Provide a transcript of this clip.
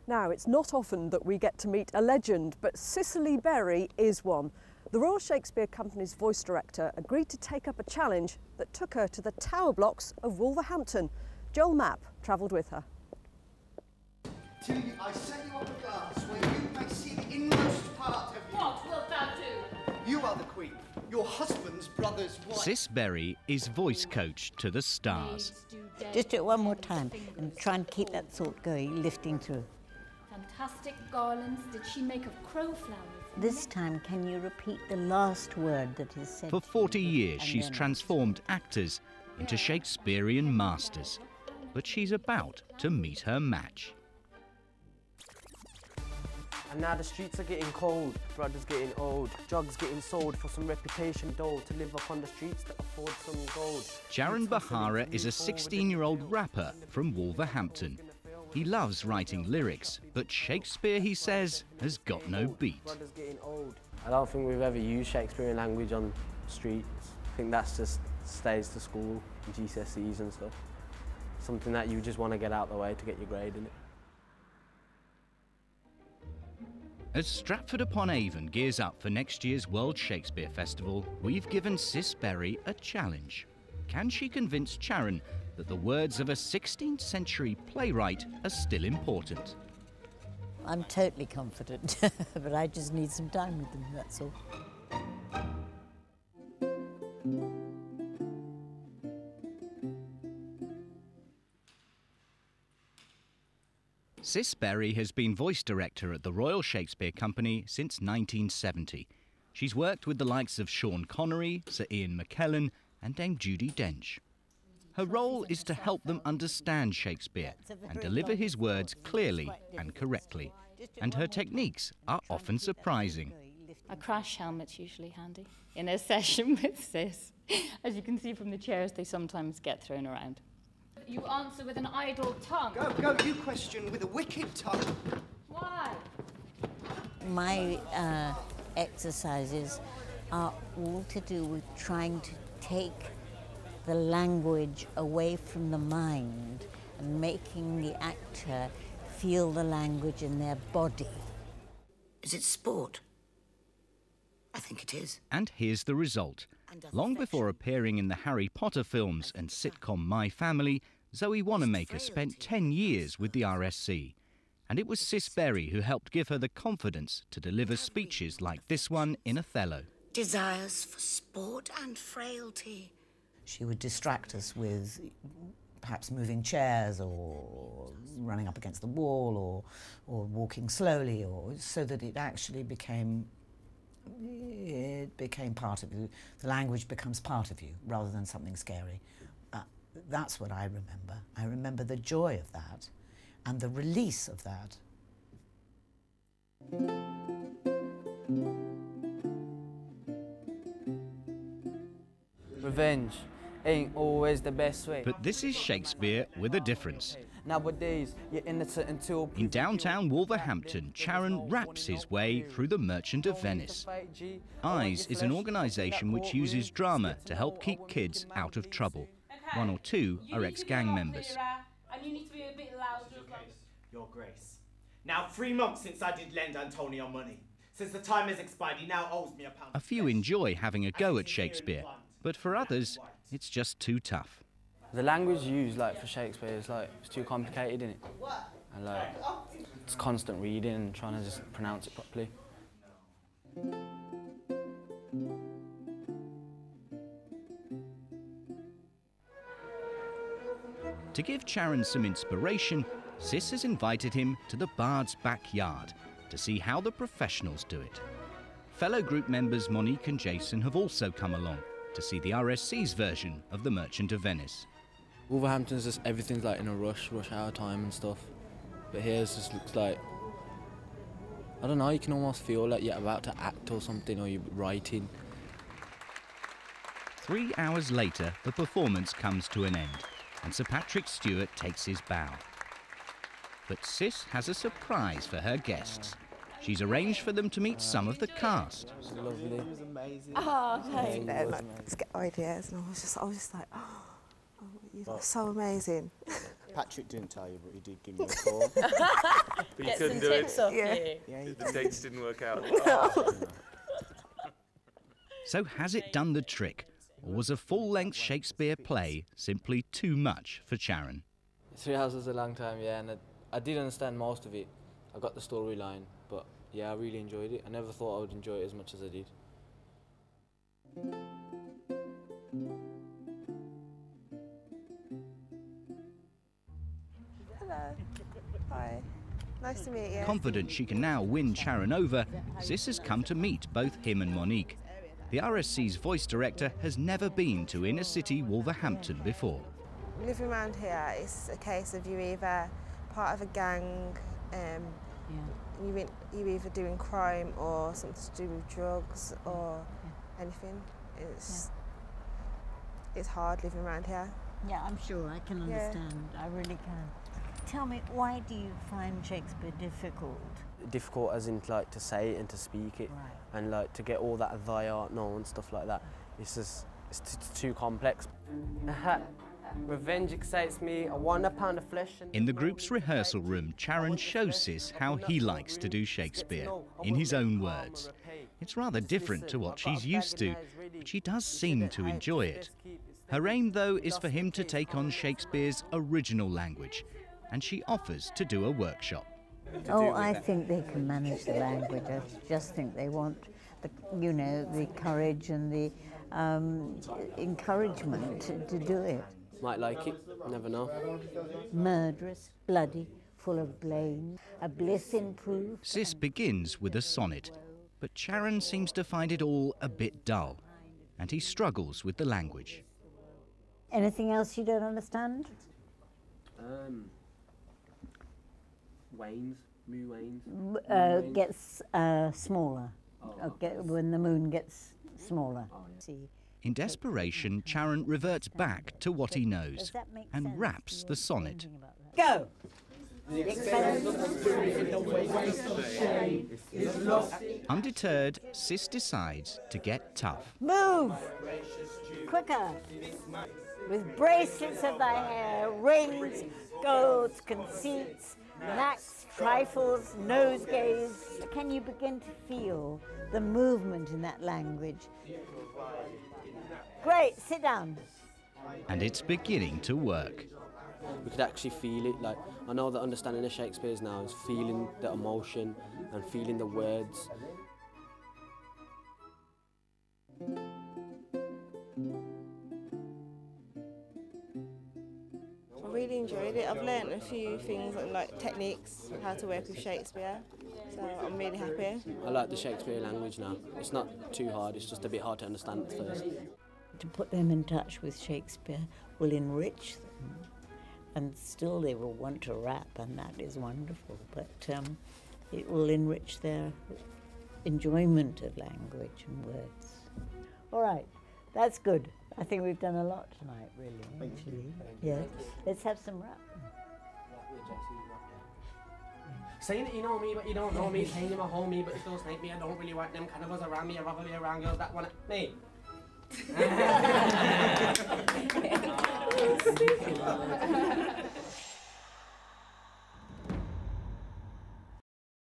Now, it's not often that we get to meet a legend, but Cicely Berry is one. The Royal Shakespeare Company's voice director agreed to take up a challenge that took her to the tower blocks of Wolverhampton. Joel Mapp travelled with her. Tilly, I set you up a glass where you may see the inmost part of you. What wilt thou do? You are the Queen, your husband's brother's wife. Cis Berry is voice coach to the stars. Just do it one more time and try and keep that thought going, lifting through. Fantastic garlands did she make of crowflowers. This time, can you repeat the last word that is said? For 40 years, she's transformed actors into Shakespearean masters. But she's about to meet her match. And now the streets are getting cold, brothers getting old, jugs getting sold for some reputation dough to live up on the streets that afford some gold. Charan Bahara is a 16-year-old rapper from Wolverhampton. He loves writing lyrics, but Shakespeare, he says, has got no beat. I don't think we've ever used Shakespearean language on streets. I think that's just stays to school, GCSEs and stuff. Something that you just want to get out of the way to get your grade in it. As Stratford-upon-Avon gears up for next year's World Shakespeare Festival, we've given Cis Berry a challenge. Can she convince Charan that the words of a 16th century playwright are still important? I'm totally confident, but I just need some time with them, that's all. Cis Berry has been voice director at the Royal Shakespeare Company since 1970. She's worked with the likes of Sean Connery, Sir Ian McKellen and Dame Judi Dench. Her role is to help them understand Shakespeare and deliver his words clearly and correctly. And her techniques are often surprising. A crash helmet's usually handy in a session with Cis. As you can see from the chairs, they sometimes get thrown around. You answer with an idle tongue. Go, you question with a wicked tongue. Why? My exercises are all to do with trying to take the language away from the mind and making the actor feel the language in their body. Is it sport? I think it is. And here's the result. Long before appearing in the Harry Potter films and sitcom My Family, Zoe Wanamaker spent 10 years with the RSC. And it was Cis Berry who helped give her the confidence to deliver speeches like this one in Othello. Desires for sport and frailty. She would distract us with perhaps moving chairs or running up against the wall or walking slowly, or so that it actually became part of you. The language becomes part of you rather than something scary. That's what I remember. I remember the joy of that and the release of that. Revenge ain't always the best way. But this is Shakespeare with a difference. Nowadays, you're innocent until... In downtown Wolverhampton, Charan raps his way through The Merchant of Venice. EYES is an organisation which uses drama to help keep kids out of trouble. One or two are ex-gang members. And you need to be a bit louder. Your Grace. Now 3 months since I did lend Antonio money. Since the time has expired, he now owes me £1. A few enjoy having a go at Shakespeare, but for others, it's just too tough. The language used for Shakespeare is it's too complicated, isn't it? And it's constant reading and trying to just pronounce it properly. To give Charan some inspiration, Cis has invited him to the Bard's backyard to see how the professionals do it. Fellow group members Monique and Jason have also come along to see the RSC's version of The Merchant of Venice. Wolverhampton's just everything's in a rush hour time and stuff. But here it just looks I don't know, you can almost feel like you're about to act or something, or you're writing. 3 hours later, the performance comes to an end, and Sir Patrick Stewart takes his bow. But Cis has a surprise for her guests. She's arranged for them to meet some of the cast. Lovely. It was amazing. Oh, thanks. To get ideas, and I was just like, oh, you're so amazing. Patrick didn't tell you, but he did give me a call. But you couldn't do it. Yeah, The dates didn't work out. So has it done the trick, or was a full-length Shakespeare play simply too much for Sharon? 3 hours was a long time, yeah, and I did understand most of it. I got the storyline, but yeah, I really enjoyed it. I never thought I would enjoy it as much as I did. Hello. Hi. Nice to meet you. Confident she can now win Sharon over, Cis has come to meet both him and Monique. The RSC's voice director has never been to inner city Wolverhampton before. Living around here, it's a case of you're either part of a gang, you're either doing crime or something to do with drugs or anything. It's hard living around here. Yeah, I'm sure. I can understand. I really can. Tell me, why do you find Shakespeare difficult? Difficult as in like to say it and to speak it, and like to get all that thy art known and stuff like that. It's too complex. Revenge excites me. I want a pound of flesh. In the group's rehearsal room, Sharon shows Cis how he likes to do Shakespeare, in his own words. It's rather different to what she's used to, but she does seem to enjoy it. Her aim, though, is for him to take on Shakespeare's original language, and she offers to do a workshop. Oh, I think they can manage the language. I just think they want, the courage and the encouragement to do it. Might like it, never know. Murderous, bloody, full of blame, a bliss improved. Cis begins with a sonnet, but Sharon seems to find it all a bit dull, and he struggles with the language. Anything else you don't understand? Wanes, Moo Wanes. Gets smaller. When the moon gets smaller. See. In desperation, Sharon reverts back to what he knows and raps the sonnet. Go! Undeterred, Cis decides to get tough. Move! Quicker! With bracelets of thy hair, rings, golds, conceits, knacks, trifles, nosegays. Can you begin to feel the movement in that language? Great, sit down. And it's beginning to work. We could actually feel it. Like, I know that understanding of Shakespeare's now is feeling the emotion and feeling the words. I really enjoyed it. I've learned a few things like techniques, how to work with Shakespeare, so I'm really happy. I like the Shakespeare language now. It's not too hard, it's just a bit hard to understand at first. To put them in touch with Shakespeare will enrich them, and still they will want to rap, and that is wonderful, but it will enrich their enjoyment of language and words. All right, that's good. I think we've done a lot tonight, really, actually. Yes. Let's have some rap. Saying that you know me, but you don't know me. Saying you're my homie, but you still snake me. I don't really want them carnivals around me. I'd rather be around girls that want me.